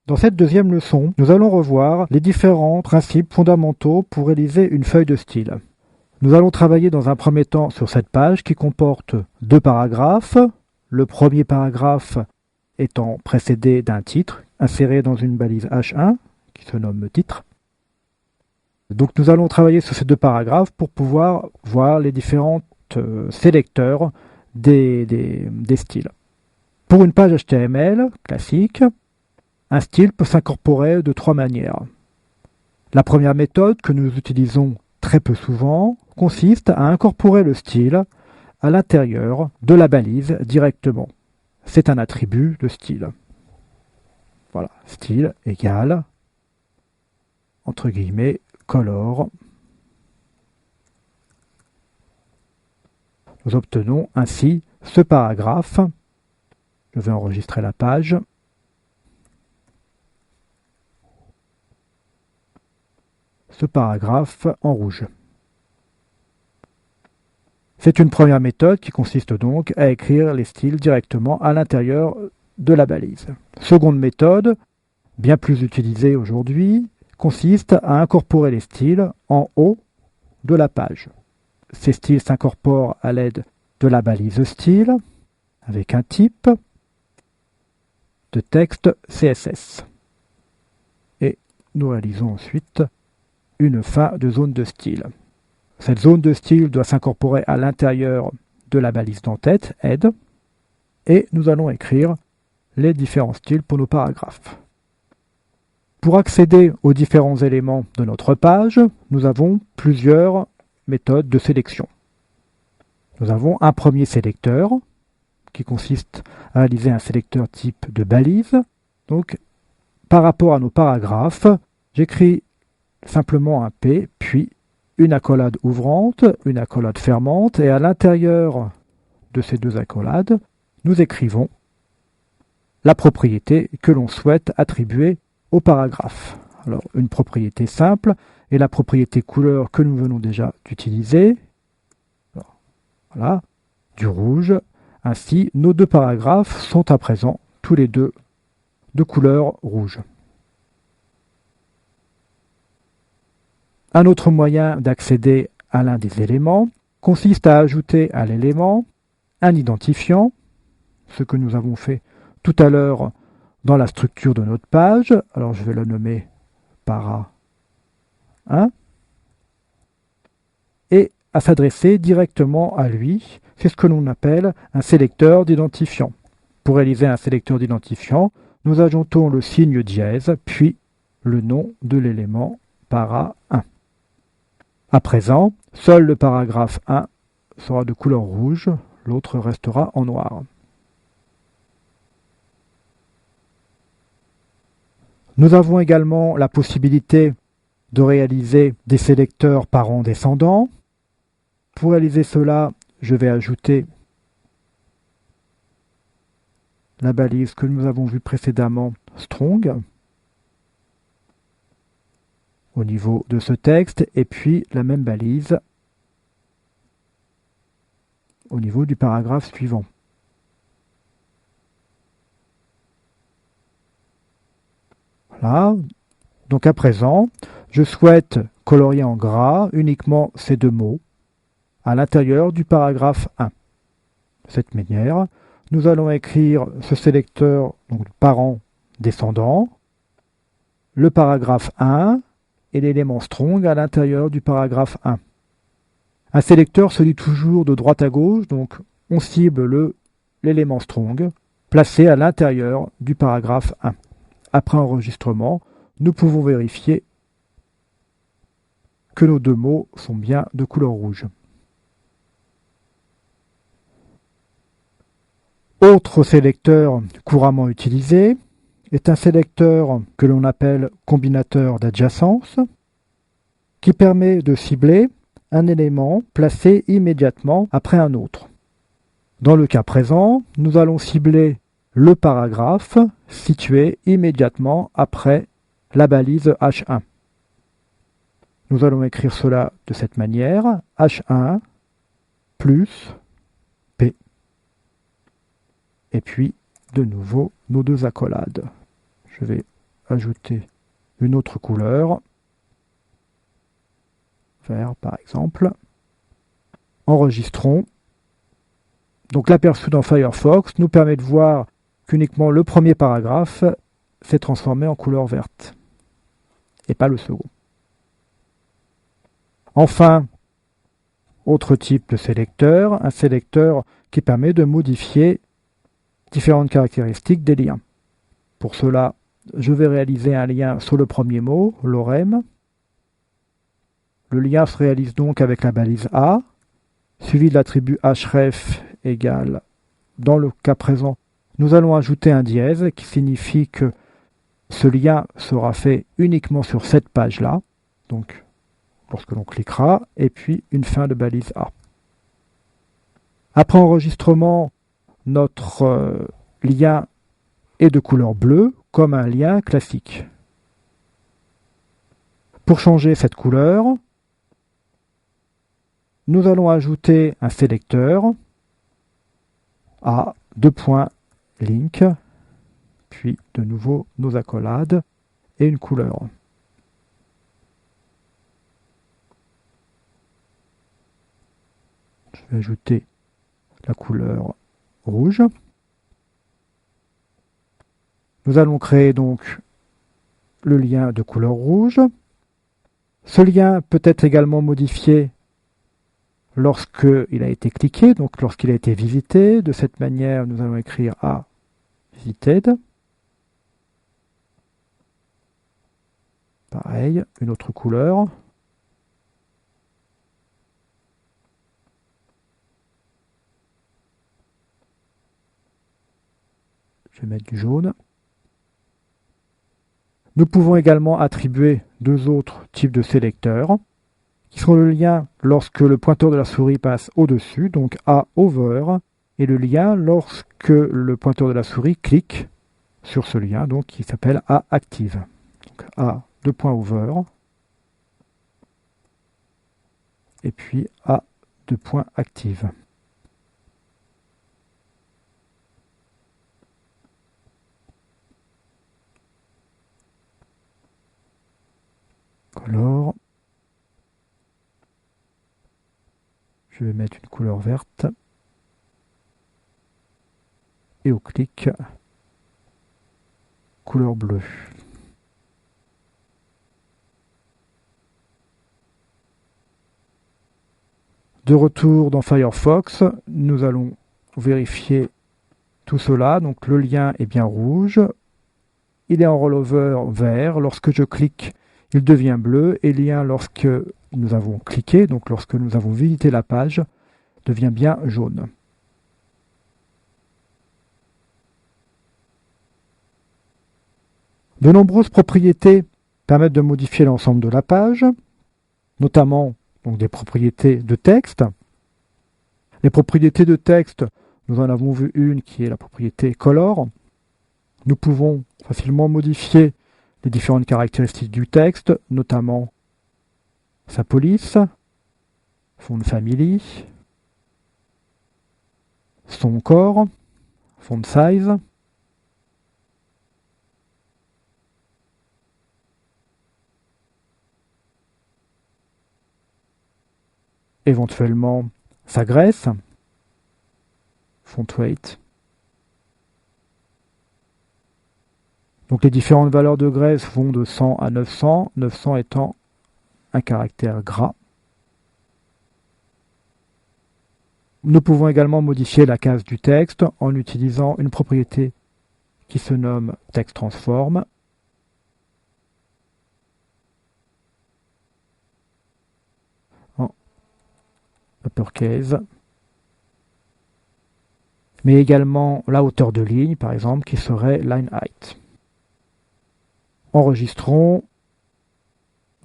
Dans cette deuxième leçon, nous allons revoir les différents principes fondamentaux pour réaliser une feuille de style. Nous allons travailler dans un premier temps sur cette page qui comporte deux paragraphes. Le premier paragraphe étant précédé d'un titre inséré dans une balise H1 qui se nomme titre. Donc nous allons travailler sur ces deux paragraphes pour pouvoir voir les différents sélecteurs des styles. Pour une page HTML classique, un style peut s'incorporer de trois manières. La première méthode que nous utilisons très peu souvent consiste à incorporer le style à l'intérieur de la balise directement. C'est un attribut de style. Voilà, style égale, entre guillemets, color. Nous obtenons ainsi ce paragraphe. Je vais enregistrer la page. Ce paragraphe en rouge. C'est une première méthode qui consiste donc à écrire les styles directement à l'intérieur de la balise. Seconde méthode, bien plus utilisée aujourd'hui, consiste à incorporer les styles en haut de la page. Ces styles s'incorporent à l'aide de la balise style avec un type de texte CSS. Et nous réalisons ensuite une fin de zone de style. Cette zone de style doit s'incorporer à l'intérieur de la balise d'entête, head, et nous allons écrire les différents styles pour nos paragraphes. Pour accéder aux différents éléments de notre page, nous avons plusieurs méthodes de sélection. Nous avons un premier sélecteur qui consiste à réaliser un sélecteur type de balise. Donc, par rapport à nos paragraphes, j'écris simplement un P, puis une accolade ouvrante, une accolade fermante, et à l'intérieur de ces deux accolades, nous écrivons la propriété que l'on souhaite attribuer au paragraphe. Alors, une propriété simple est la propriété couleur que nous venons déjà d'utiliser. Voilà, du rouge. Ainsi, nos deux paragraphes sont à présent tous les deux de couleur rouge. Un autre moyen d'accéder à l'un des éléments consiste à ajouter à l'élément un identifiant, ce que nous avons fait tout à l'heure dans la structure de notre page. Alors je vais le nommer para 1 et à s'adresser directement à lui. C'est ce que l'on appelle un sélecteur d'identifiant. Pour réaliser un sélecteur d'identifiant, nous ajoutons le signe dièse, puis le nom de l'élément para 1. À présent, seul le paragraphe 1 sera de couleur rouge, l'autre restera en noir. Nous avons également la possibilité de réaliser des sélecteurs parents-descendants. Pour réaliser cela, je vais ajouter la balise que nous avons vue précédemment, strong, au niveau de ce texte, et puis la même balise au niveau du paragraphe suivant. Voilà. Donc à présent, je souhaite colorier en gras uniquement ces deux mots à l'intérieur du paragraphe 1. De cette manière, nous allons écrire ce sélecteur, donc parent descendant, le paragraphe 1 et l'élément strong à l'intérieur du paragraphe 1. Un sélecteur se lit toujours de droite à gauche, donc on cible l'élément strong placé à l'intérieur du paragraphe 1. Après enregistrement, nous pouvons vérifier que nos deux mots sont bien de couleur rouge. Autre sélecteur couramment utilisé est un sélecteur que l'on appelle combinateur d'adjacence, qui permet de cibler un élément placé immédiatement après un autre. Dans le cas présent, nous allons cibler le paragraphe situé immédiatement après la balise H1. Nous allons écrire cela de cette manière, H1 plus P. Et puis, de nouveau, nos deux accolades. Je vais ajouter une autre couleur, vert par exemple. Enregistrons. Donc l'aperçu dans Firefox nous permet de voir qu'uniquement le premier paragraphe s'est transformé en couleur verte et pas le second. Enfin, autre type de sélecteur, un sélecteur qui permet de modifier différentes caractéristiques des liens. Pour cela, je vais réaliser un lien sur le premier mot, lorem. Le lien se réalise donc avec la balise A, suivi de l'attribut href égale, dans le cas présent, nous allons ajouter un dièse qui signifie que ce lien sera fait uniquement sur cette page-là, donc lorsque l'on cliquera, et puis une fin de balise A. Après enregistrement, notre lien est de couleur bleue, comme un lien classique. Pour changer cette couleur, nous allons ajouter un sélecteur à link, puis de nouveau nos accolades et une couleur. Je vais ajouter la couleur rouge. Nous allons créer donc le lien de couleur rouge. Ce lien peut être également modifié lorsqu'il a été cliqué, donc lorsqu'il a été visité. De cette manière, nous allons écrire A visited. Pareil, une autre couleur. Je vais mettre du jaune. Nous pouvons également attribuer deux autres types de sélecteurs, qui sont le lien lorsque le pointeur de la souris passe au-dessus, donc A over, et le lien lorsque le pointeur de la souris clique sur ce lien, donc qui s'appelle A active. Donc A over, et puis A active. Color. Je vais mettre une couleur verte. Et au clic, couleur bleue. De retour dans Firefox, nous allons vérifier tout cela. Donc le lien est bien rouge. Il est en rollover vert. Lorsque je clique, il devient bleu. Et le lien, lorsque nous avons cliqué, donc lorsque nous avons visité la page, devient bien jaune. De nombreuses propriétés permettent de modifier l'ensemble de la page, notamment donc, des propriétés de texte. Les propriétés de texte, nous en avons vu une qui est la propriété color. Nous pouvons facilement modifier les différentes caractéristiques du texte, notamment sa police, font family, son corps, font size, éventuellement sa graisse, font weight. Donc les différentes valeurs de graisse vont de 100 à 900, 900 étant un caractère gras. Nous pouvons également modifier la case du texte en utilisant une propriété qui se nomme text transform. En uppercase. Mais également la hauteur de ligne, par exemple, qui serait line height. Enregistrons.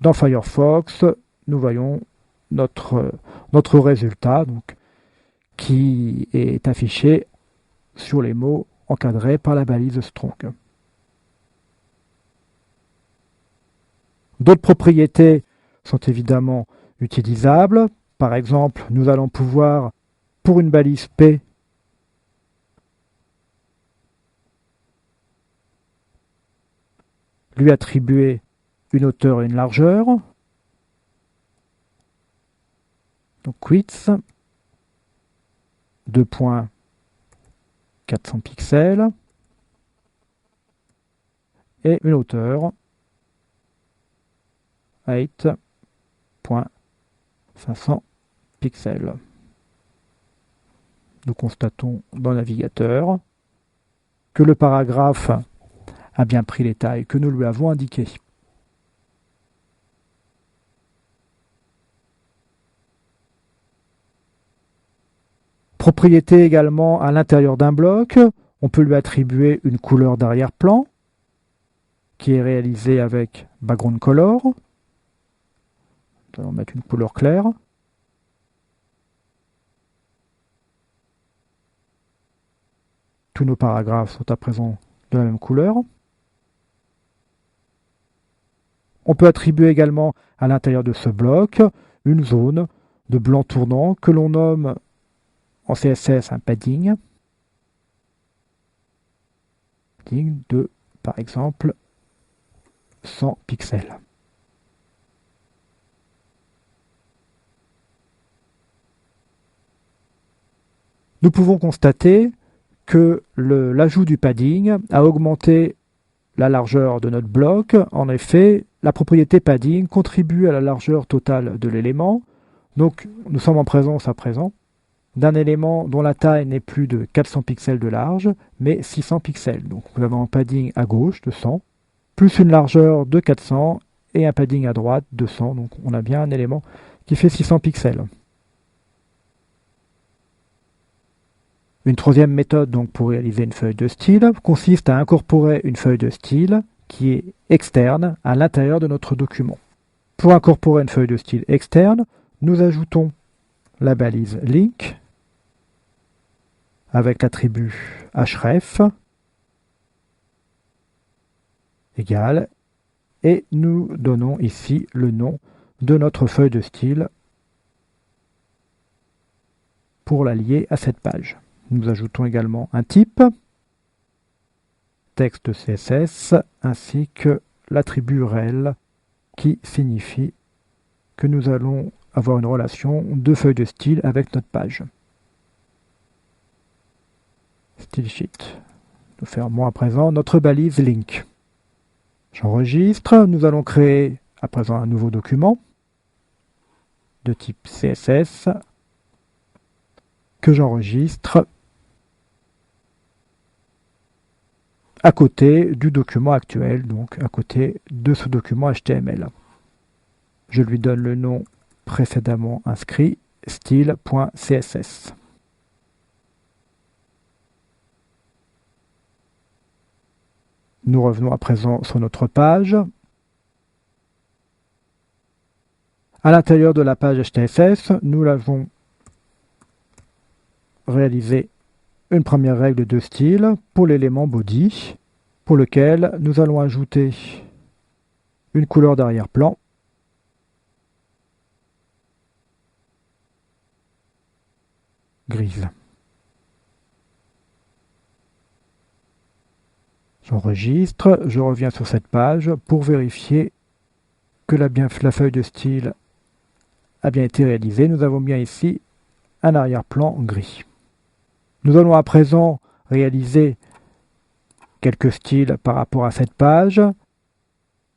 Dans Firefox, nous voyons notre résultat donc, qui est affiché sur les mots encadrés par la balise strong. D'autres propriétés sont évidemment utilisables. Par exemple, nous allons pouvoir, pour une balise P, lui attribuer une hauteur et une largeur. Donc width, 2.400 pixels, et une hauteur, 8.500 pixels. Nous constatons dans le navigateur que le paragraphe a bien pris les tailles que nous lui avons indiquées. Propriété également à l'intérieur d'un bloc, on peut lui attribuer une couleur d'arrière-plan qui est réalisée avec background color. Nous allons mettre une couleur claire. Tous nos paragraphes sont à présent de la même couleur. On peut attribuer également à l'intérieur de ce bloc une zone de blanc tournant que l'on nomme en CSS un padding. Padding de, par exemple, 100 pixels. Nous pouvons constater que l'ajout du padding a augmenté la largeur de notre bloc. En effet, la propriété padding contribue à la largeur totale de l'élément. Donc, nous sommes en présence à présent d'un élément dont la taille n'est plus de 400 pixels de large, mais 600 pixels. Donc, nous avons un padding à gauche de 100, plus une largeur de 400 et un padding à droite de 100. Donc, on a bien un élément qui fait 600 pixels. Une troisième méthode donc pour réaliser une feuille de style consiste à incorporer une feuille de style qui est externe à l'intérieur de notre document. Pour incorporer une feuille de style externe, nous ajoutons la balise link avec l'attribut href égale et nous donnons ici le nom de notre feuille de style pour la lier à cette page. Nous ajoutons également un type, texte CSS, ainsi que l'attribut rel qui signifie que nous allons avoir une relation de feuille de style avec notre page. Style sheet. Nous fermons à présent notre balise link. J'enregistre. Nous allons créer à présent un nouveau document de type CSS que j'enregistre à côté du document actuel, donc à côté de ce document HTML. Je lui donne le nom précédemment inscrit, style.css. Nous revenons à présent sur notre page. À l'intérieur de la page HTSS, nous avons réalisé une première règle de style pour l'élément body, pour lequel nous allons ajouter une couleur d'arrière-plan grise. J'enregistre, je reviens sur cette page pour vérifier que la feuille de style a bien été réalisée. Nous avons bien ici un arrière-plan gris. Nous allons à présent réaliser quelques styles par rapport à cette page.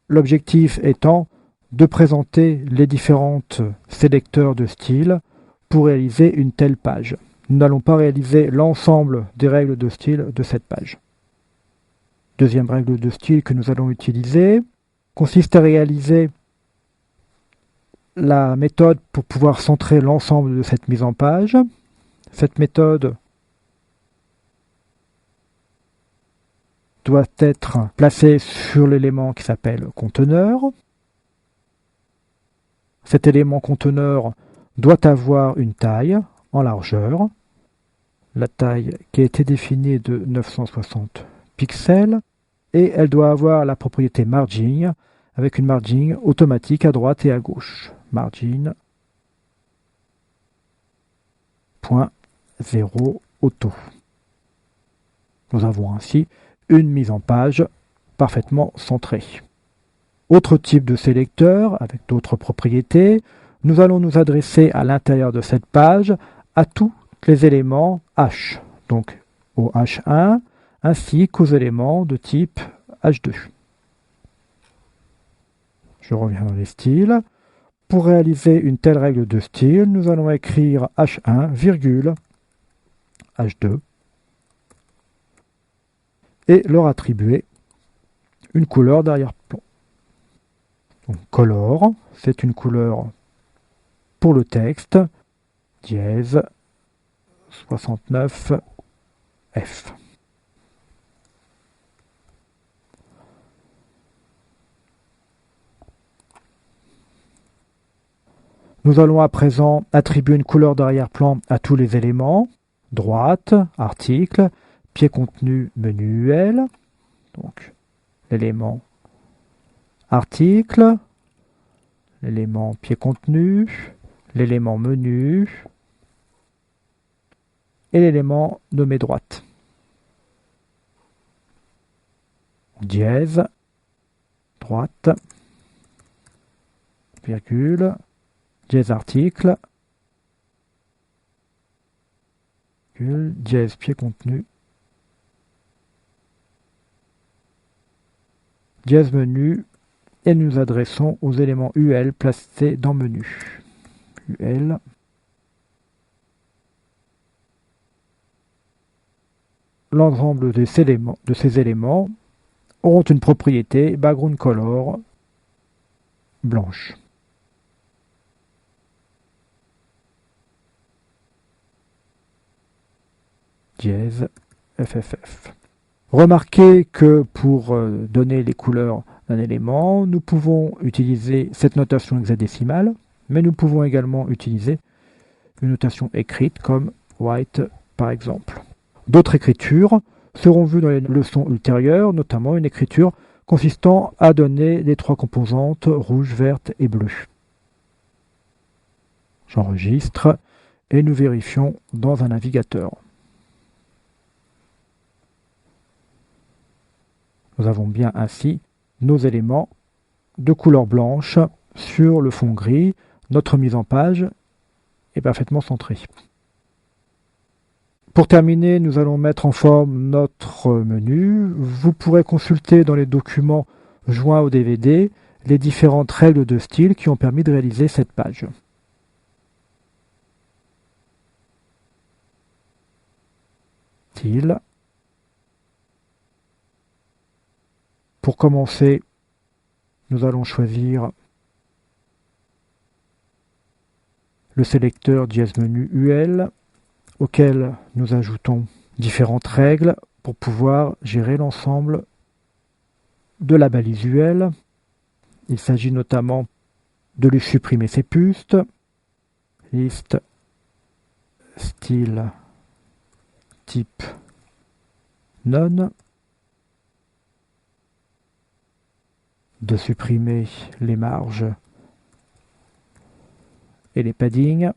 L'objectif étant de présenter les différents sélecteurs de styles pour réaliser une telle page. Nous n'allons pas réaliser l'ensemble des règles de style de cette page. Deuxième règle de style que nous allons utiliser consiste à réaliser la méthode pour pouvoir centrer l'ensemble de cette mise en page. Cette méthode doit être placée sur l'élément qui s'appelle conteneur. Cet élément conteneur doit avoir une taille en largeur. La taille qui a été définie est de 960 pixels et elle doit avoir la propriété margin avec une margin automatique à droite et à gauche. Margin .0 auto. Nous avons ainsi une mise en page parfaitement centrée. Autre type de sélecteur avec d'autres propriétés, nous allons nous adresser à l'intérieur de cette page à tous les éléments H, donc au H1 ainsi qu'aux éléments de type H2. Je reviens dans les styles. Pour réaliser une telle règle de style, nous allons écrire H1, virgule, H2 et leur attribuer une couleur d'arrière-plan. Donc color, c'est une couleur pour le texte, dièse 69F. Nous allons à présent attribuer une couleur d'arrière-plan à tous les éléments. Droite, article, pied contenu, menu UL. Donc l'élément article, l'élément pied contenu, l'élément menu et l'élément nommé droite. Dièse, droite, virgule, dièse article, dièse pied contenu, dièse menu, et nous adressons aux éléments UL placés dans menu. UL. L'ensemble de ces éléments auront une propriété background color blanche. Dièse FFF. Remarquez que pour donner les couleurs d'un élément, nous pouvons utiliser cette notation hexadécimale, mais nous pouvons également utiliser une notation écrite comme white par exemple. D'autres écritures seront vues dans les leçons ultérieures, notamment une écriture consistant à donner les trois composantes rouge, verte et bleue. J'enregistre et nous vérifions dans un navigateur. Nous avons bien ainsi nos éléments de couleur blanche sur le fond gris. Notre mise en page est parfaitement centrée. Pour terminer, nous allons mettre en forme notre menu. Vous pourrez consulter dans les documents joints au DVD les différentes règles de style qui ont permis de réaliser cette page. Style. Pour commencer, nous allons choisir le sélecteur dièse menu UL auquel nous ajoutons différentes règles pour pouvoir gérer l'ensemble de la balise UL. Il s'agit notamment de lui supprimer ses pustes, liste, style, type, none, de supprimer les marges et les paddings,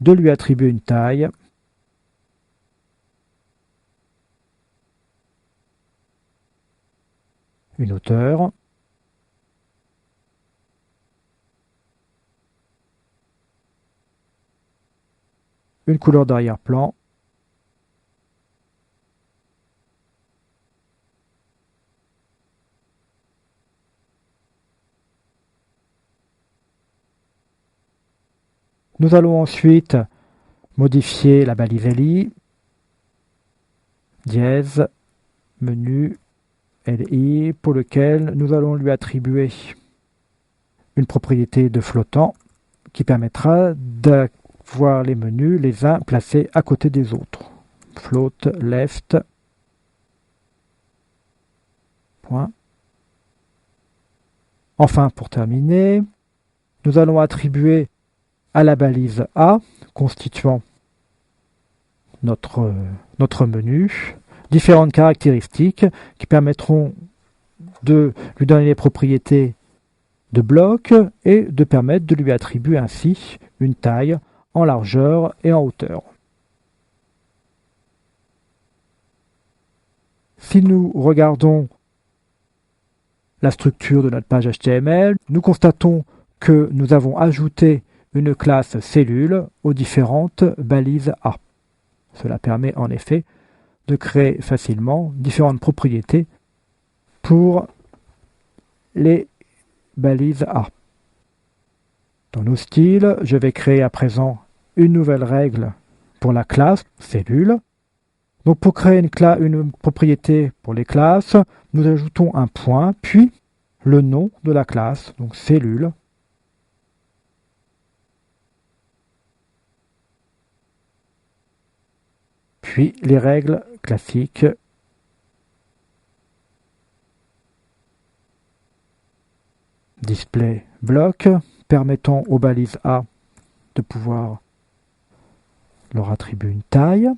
de lui attribuer une taille, une hauteur, une couleur d'arrière-plan, nous allons ensuite modifier la balise LI, dièse, menu, LI, pour lequel nous allons lui attribuer une propriété de flottant qui permettra d'avoir les menus les uns placés à côté des autres. Float left, point. Enfin, pour terminer, nous allons attribuer à la balise A, constituant notre menu, différentes caractéristiques qui permettront de lui donner les propriétés de bloc et de permettre de lui attribuer ainsi une taille en largeur et en hauteur. si nous regardons la structure de notre page HTML, nous constatons que nous avons ajouté une classe cellule aux différentes balises A. Cela permet en effet de créer facilement différentes propriétés pour les balises A. Dans nos styles, je vais créer à présent une nouvelle règle pour la classe cellule. Donc pour créer une propriété pour les classes, nous ajoutons un point, puis le nom de la classe, donc cellule. Puis les règles classiques. Display bloc, permettant aux balises A de pouvoir leur attribuer une taille.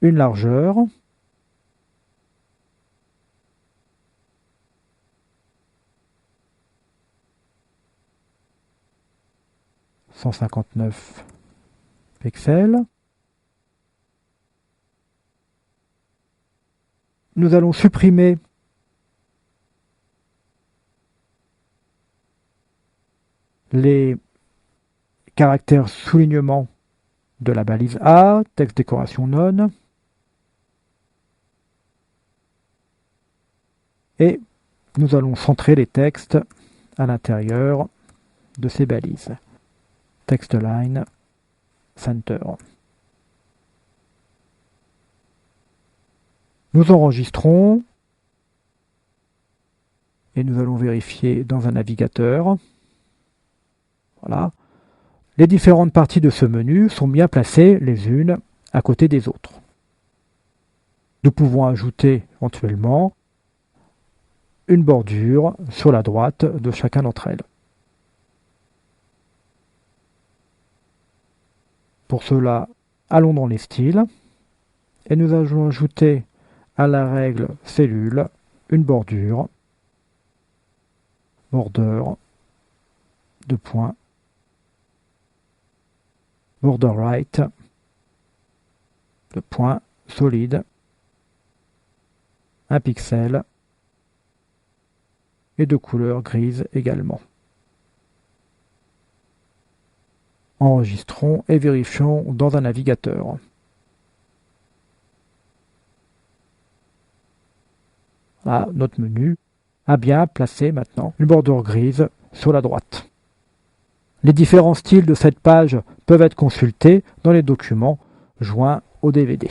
Une largeur. « 159 pixels. Nous allons supprimer les caractères soulignement de la balise A, texte décoration non. Et nous allons centrer les textes à l'intérieur de ces balises. Text line, center. Nous enregistrons et nous allons vérifier dans un navigateur. Voilà. Les différentes parties de ce menu sont bien placées les unes à côté des autres. Nous pouvons ajouter éventuellement une bordure sur la droite de chacun d'entre elles. Pour cela, allons dans les styles et nous allons ajouter à la règle cellule une bordure, border, deux points, border right, deux points, solide, un pixel et de couleur grise également. Enregistrons et vérifions dans un navigateur. Là, notre menu a bien placé maintenant une bordure grise sur la droite. Les différents styles de cette page peuvent être consultés dans les documents joints au DVD.